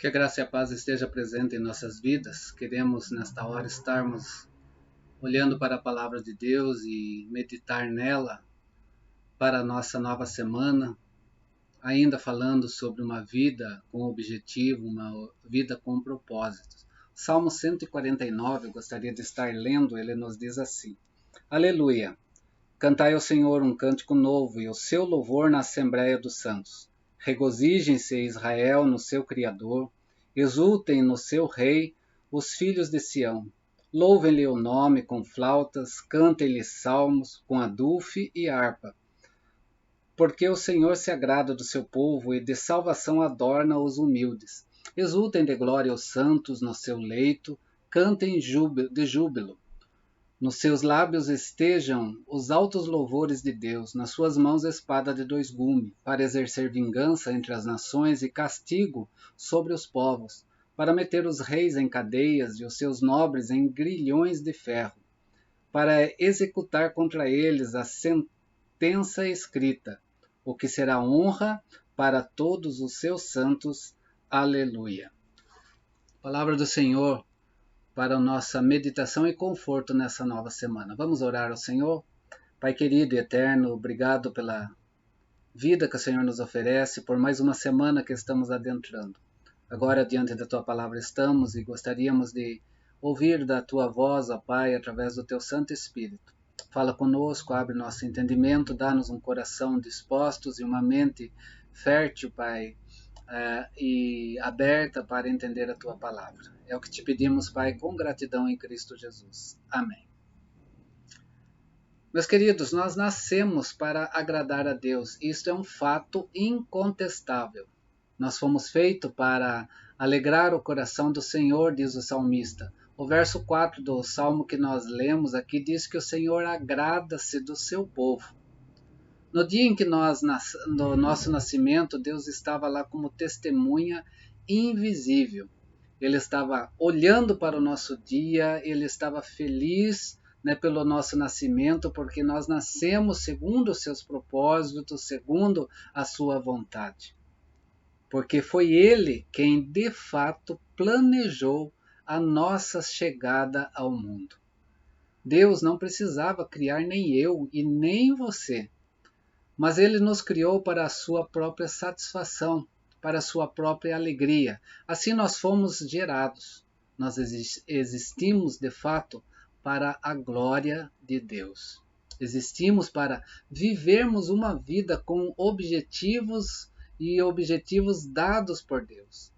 Que a graça e a paz esteja presente em nossas vidas. Queremos nesta hora estarmos olhando para a palavra de Deus e meditar nela para a nossa nova semana, ainda falando sobre uma vida com objetivo, uma vida com propósitos. Salmo 149, eu gostaria de estar lendo, ele nos diz assim: Aleluia! Cantai ao Senhor um cântico novo e o seu louvor na Assembleia dos Santos. Regozijem-se, Israel, no seu Criador. Exultem no seu Rei os filhos de Sião. Louvem-lhe o nome com flautas, cantem-lhe salmos com adufe e harpa. Porque o Senhor se agrada do seu povo e de salvação adorna os humildes. Exultem de glória os santos no seu leito, cantem de júbilo. Nos seus lábios estejam os altos louvores de Deus, nas suas mãos espada de dois gumes, para exercer vingança entre as nações e castigo sobre os povos, para meter os reis em cadeias e os seus nobres em grilhões de ferro, para executar contra eles a sentença escrita, o que será honra para todos os seus santos. Aleluia. Palavra do Senhor para a nossa meditação e conforto nessa nova semana. Vamos orar ao Senhor? Pai querido e eterno, obrigado pela vida que o Senhor nos oferece, por mais uma semana que estamos adentrando. Agora, diante da Tua palavra estamos e gostaríamos de ouvir da Tua voz, ó Pai, através do Teu Santo Espírito. Fala conosco, abre nosso entendimento, dá-nos um coração dispostos e uma mente fértil, Pai, e aberta para entender a Tua palavra. É o que te pedimos, Pai, com gratidão em Cristo Jesus. Amém. Meus queridos, nós nascemos para agradar a Deus. Isto é um fato incontestável. Nós fomos feitos para alegrar o coração do Senhor, diz o salmista. O verso 4 do salmo que nós lemos aqui diz que o Senhor agrada-se do seu povo. No dia em que no nosso nascimento, Deus estava lá como testemunha invisível. Ele estava olhando para o nosso dia, ele estava feliz, pelo nosso nascimento, porque nós nascemos segundo os seus propósitos, segundo a sua vontade. Porque foi ele quem de fato planejou a nossa chegada ao mundo. Deus não precisava criar nem eu e nem você, mas ele nos criou para a sua própria satisfação, para a sua própria alegria. Assim nós fomos gerados. Nós existimos de fato para a glória de Deus. Existimos para vivermos uma vida com objetivos dados por Deus.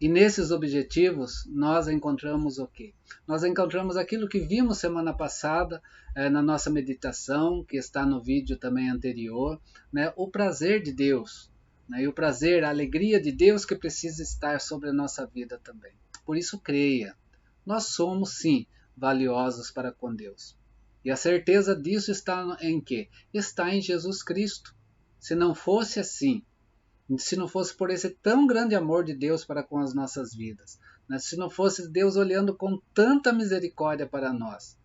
E nesses objetivos nós encontramos o quê? Nós encontramos aquilo que vimos semana passada na nossa meditação, que está no vídeo também anterior, o prazer de Deus, e o prazer, a alegria de Deus que precisa estar sobre a nossa vida também. Por isso creia, nós somos sim valiosos para com Deus. E a certeza disso está em quê? Está em Jesus Cristo. Se não fosse assim, se não fosse por esse tão grande amor de Deus para com as nossas vidas, se não fosse Deus olhando com tanta misericórdia para nós,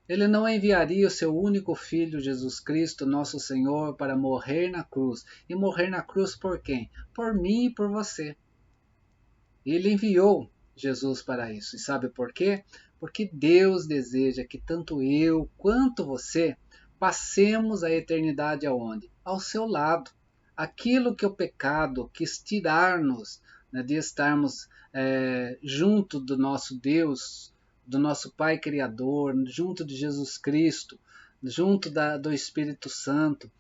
Ele não enviaria o seu único Filho, Jesus Cristo, nosso Senhor, para morrer na cruz. E morrer na cruz por quem? Por mim e por você. Ele enviou Jesus para isso. E sabe por quê? Porque Deus deseja que tanto eu quanto você passemos a eternidade aonde? Ao seu lado. Aquilo que o pecado quis tirar-nos, de estarmos junto do nosso Deus, do nosso Pai Criador, junto de Jesus Cristo, junto do Espírito Santo.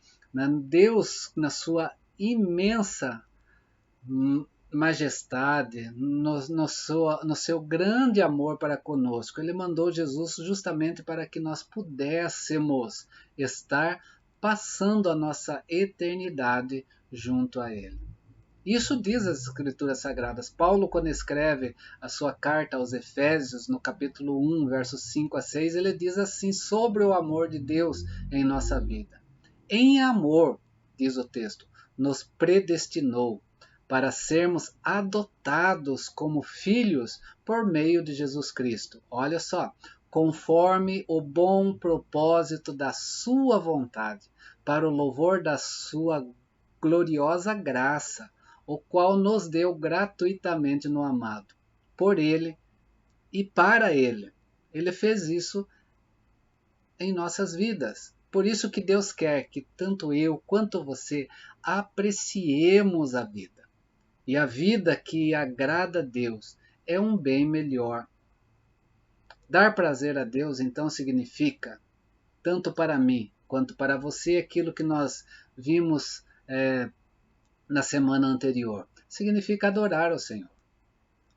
Deus, na sua imensa majestade, no seu grande amor para conosco, Ele mandou Jesus justamente para que nós pudéssemos estar passando a nossa eternidade junto a Ele. Isso diz as Escrituras Sagradas. Paulo, quando escreve a sua carta aos Efésios, no capítulo 1, versos 5 a 6, ele diz assim sobre o amor de Deus em nossa vida. Em amor, diz o texto, nos predestinou para sermos adotados como filhos por meio de Jesus Cristo. Olha só, conforme o bom propósito da sua vontade, para o louvor da sua gloriosa graça, o qual nos deu gratuitamente no amado. Por ele e para ele. Ele fez isso em nossas vidas. Por isso que Deus quer que tanto eu quanto você apreciemos a vida. E a vida que agrada a Deus é um bem melhor. Dar prazer a Deus, então, significa, tanto para mim quanto para você, aquilo que nós vimos na semana anterior. Significa adorar ao Senhor.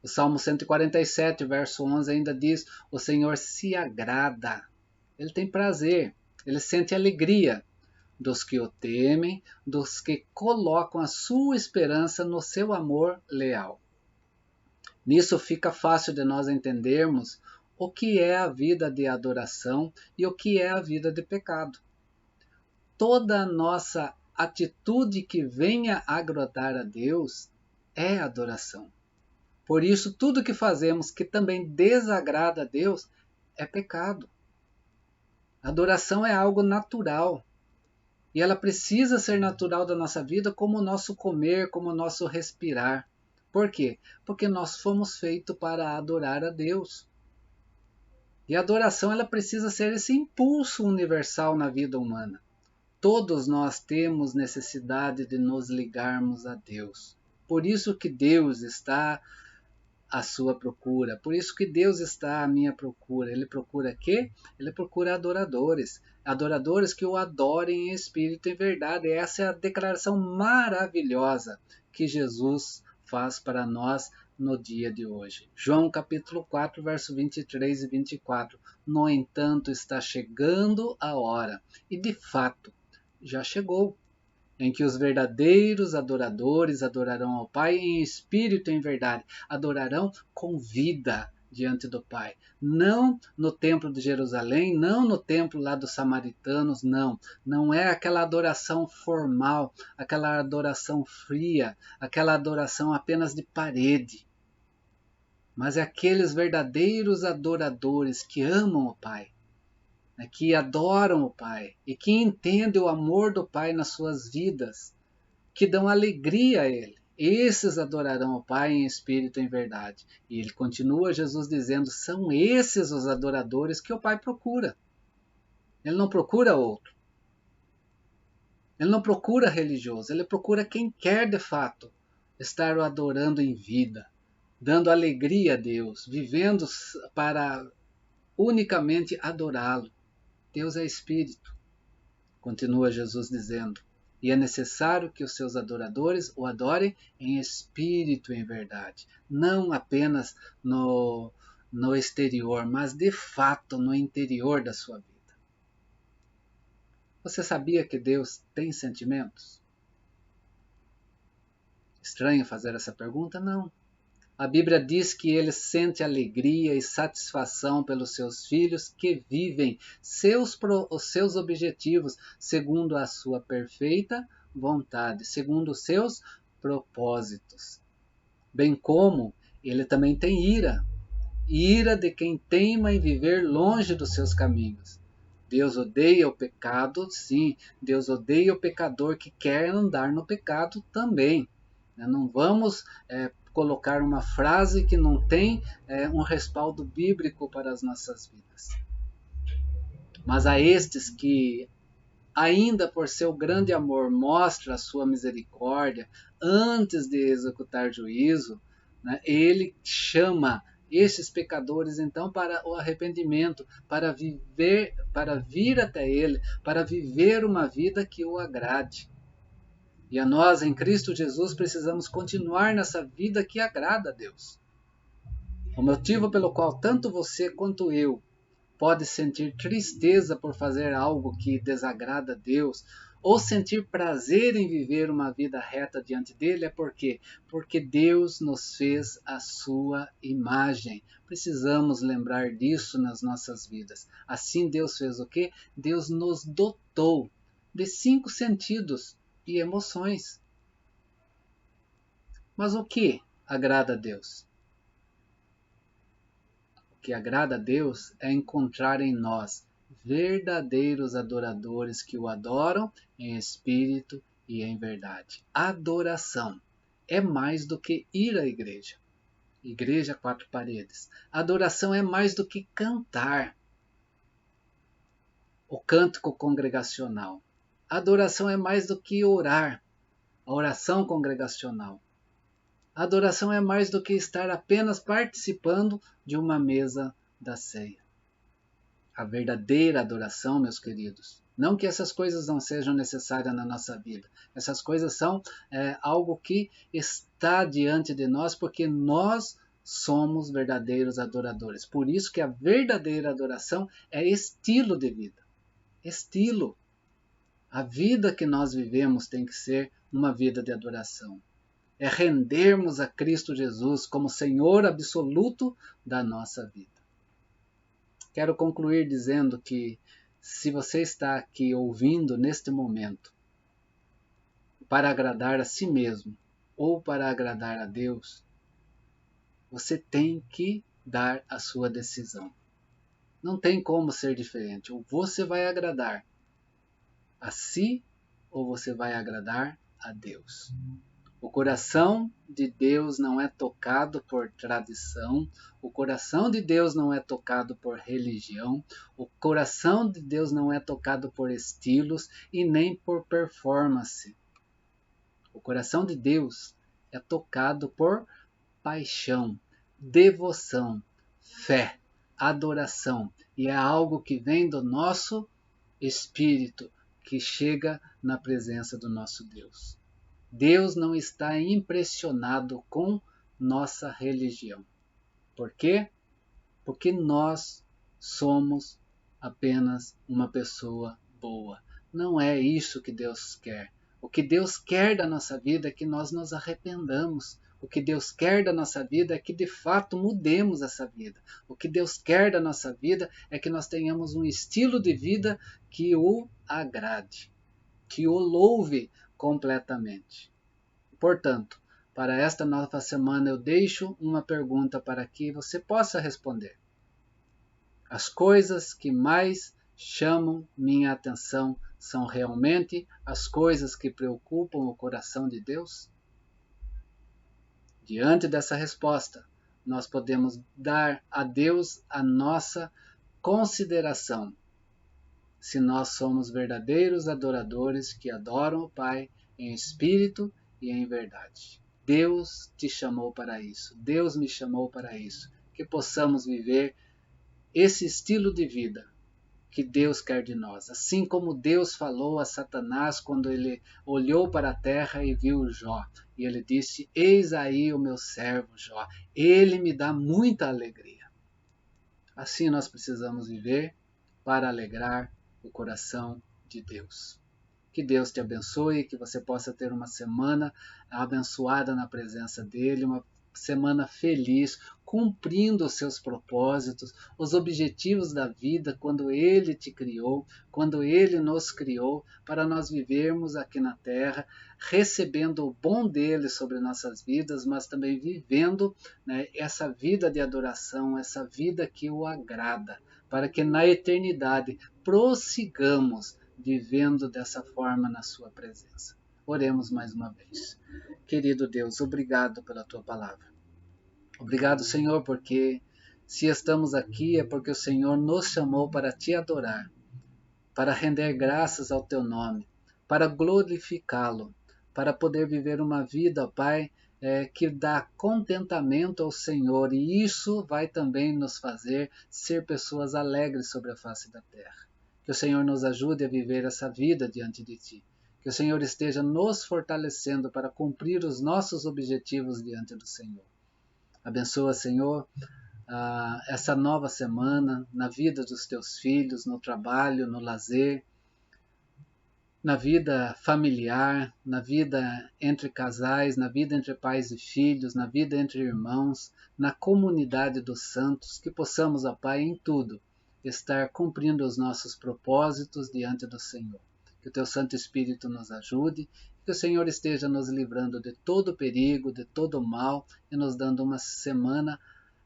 O Salmo 147, verso 11 ainda diz: o Senhor se agrada. Ele tem prazer, ele sente alegria dos que o temem, dos que colocam a sua esperança no seu amor leal. Nisso fica fácil de nós entendermos o que é a vida de adoração e o que é a vida de pecado. Toda a nossa atitude que venha agradar a Deus é adoração. Por isso, tudo que fazemos que também desagrada a Deus é pecado. Adoração é algo natural. E ela precisa ser natural da nossa vida, como o nosso comer, como o nosso respirar. Por quê? Porque nós fomos feitos para adorar a Deus. E a adoração ela precisa ser esse impulso universal na vida humana. Todos nós temos necessidade de nos ligarmos a Deus. Por isso que Deus está à sua procura. Por isso que Deus está à minha procura. Ele procura quê? Ele procura adoradores. Adoradores que o adorem em espírito e em verdade. Essa é a declaração maravilhosa que Jesus faz para nós no dia de hoje. João capítulo 4, verso 23 e 24. No entanto, está chegando a hora, e de fato, já chegou, em que os verdadeiros adoradores adorarão ao Pai em espírito e em verdade. Adorarão com vida diante do Pai. Não no templo de Jerusalém, não no templo lá dos samaritanos, não. Não é aquela adoração formal, aquela adoração fria, aquela adoração apenas de parede. Mas é aqueles verdadeiros adoradores que amam o Pai, que adoram o Pai e que entendem o amor do Pai nas suas vidas, que dão alegria a Ele. Esses adorarão o Pai em espírito e em verdade. E ele continua, Jesus dizendo, são esses os adoradores que o Pai procura. Ele não procura outro. Ele não procura religioso, ele procura quem quer de fato estar o adorando em vida, dando alegria a Deus, vivendo para unicamente adorá-lo. Deus é Espírito, continua Jesus dizendo, e é necessário que os seus adoradores o adorem em espírito e em verdade, não apenas no exterior, mas de fato no interior da sua vida. Você sabia que Deus tem sentimentos? Estranho fazer essa pergunta? Não. A Bíblia diz que ele sente alegria e satisfação pelos seus filhos que vivem os seus objetivos segundo a sua perfeita vontade, segundo os seus propósitos. Bem como ele também tem ira de quem teima em viver longe dos seus caminhos. Deus odeia o pecado, sim. Deus odeia o pecador que quer andar no pecado também. Não vamos colocar uma frase que não tem um respaldo bíblico para as nossas vidas. Mas a estes que, ainda por seu grande amor, mostra a sua misericórdia antes de executar juízo, ele chama esses pecadores então para o arrependimento, para vir até ele, para viver uma vida que o agrade. E a nós, em Cristo Jesus, precisamos continuar nessa vida que agrada a Deus. O motivo pelo qual tanto você quanto eu pode sentir tristeza por fazer algo que desagrada a Deus, ou sentir prazer em viver uma vida reta diante dele, é porque Deus nos fez a sua imagem. Precisamos lembrar disso nas nossas vidas. Assim Deus fez o quê? Deus nos dotou de 5 sentidos e emoções. Mas o que agrada a Deus? O que agrada a Deus é encontrar em nós verdadeiros adoradores que o adoram em espírito e em verdade. Adoração é mais do que ir à igreja. Igreja, 4 paredes. Adoração é mais do que cantar o cântico congregacional. Adoração é mais do que orar, a oração congregacional. Adoração é mais do que estar apenas participando de uma mesa da ceia. A verdadeira adoração, meus queridos, não que essas coisas não sejam necessárias na nossa vida. Essas coisas são algo que está diante de nós porque nós somos verdadeiros adoradores. Por isso que a verdadeira adoração é estilo de vida. Estilo. A vida que nós vivemos tem que ser uma vida de adoração. É rendermos a Cristo Jesus como Senhor absoluto da nossa vida. Quero concluir dizendo que se você está aqui ouvindo neste momento para agradar a si mesmo ou para agradar a Deus, você tem que dar a sua decisão. Não tem como ser diferente. Ou você vai agradar a si ou você vai agradar a Deus. O coração de Deus não é tocado por tradição, o coração de Deus não é tocado por religião, o coração de Deus não é tocado por estilos e nem por performance. O coração de Deus é tocado por paixão, devoção, fé, adoração, e é algo que vem do nosso espírito, que chega na presença do nosso Deus. Deus não está impressionado com nossa religião. Por quê? Porque nós somos apenas uma pessoa boa. Não é isso que Deus quer. O que Deus quer da nossa vida é que nós nos arrependamos. O que Deus quer da nossa vida é que de fato mudemos essa vida. O que Deus quer da nossa vida é que nós tenhamos um estilo de vida que o agrade, que o louve completamente. Portanto, para esta nova semana eu deixo uma pergunta para que você possa responder. As coisas que mais chamam minha atenção são realmente as coisas que preocupam o coração de Deus? Diante dessa resposta, nós podemos dar a Deus a nossa consideração. Se nós somos verdadeiros adoradores que adoram o Pai em espírito e em verdade. Deus te chamou para isso. Deus me chamou para isso. Que possamos viver esse estilo de vida que Deus quer de nós. Assim como Deus falou a Satanás quando ele olhou para a terra e viu Jó. E ele disse: eis aí o meu servo Jó. Ele me dá muita alegria. Assim nós precisamos viver para alegrar o coração de Deus. Que Deus te abençoe, que você possa ter uma semana abençoada na presença dEle, uma semana feliz, cumprindo os seus propósitos, os objetivos da vida, quando Ele te criou, quando Ele nos criou, para nós vivermos aqui na Terra, recebendo o bom dEle sobre nossas vidas, mas também vivendo essa vida de adoração, essa vida que o agrada, para que na eternidade prossigamos vivendo dessa forma na sua presença. Oremos mais uma vez. Querido Deus, obrigado pela tua palavra. Obrigado, Senhor, porque se estamos aqui é porque o Senhor nos chamou para te adorar, para render graças ao teu nome, para glorificá-lo, para poder viver uma vida, ó Pai, que dá contentamento ao Senhor, e isso vai também nos fazer ser pessoas alegres sobre a face da terra. Que o Senhor nos ajude a viver essa vida diante de Ti. Que o Senhor esteja nos fortalecendo para cumprir os nossos objetivos diante do Senhor. Abençoa, Senhor, essa nova semana na vida dos Teus filhos, no trabalho, no lazer, na vida familiar, na vida entre casais, na vida entre pais e filhos, na vida entre irmãos, na comunidade dos santos, que possamos, ó Pai, em tudo, estar cumprindo os nossos propósitos diante do Senhor. Que o Teu Santo Espírito nos ajude, que o Senhor esteja nos livrando de todo perigo, de todo mal e nos dando uma semana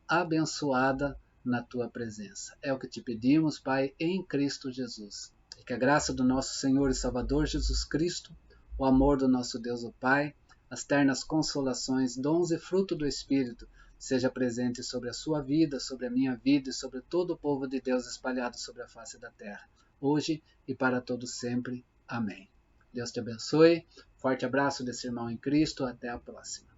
abençoada na Tua presença. É o que te pedimos, Pai, em Cristo Jesus. E que a graça do nosso Senhor e Salvador Jesus Cristo, o amor do nosso Deus o Pai, as ternas consolações, dons e fruto do Espírito, seja presente sobre a sua vida, sobre a minha vida e sobre todo o povo de Deus espalhado sobre a face da terra, hoje e para todos sempre. Amém. Deus te abençoe. Forte abraço desse irmão em Cristo. Até a próxima.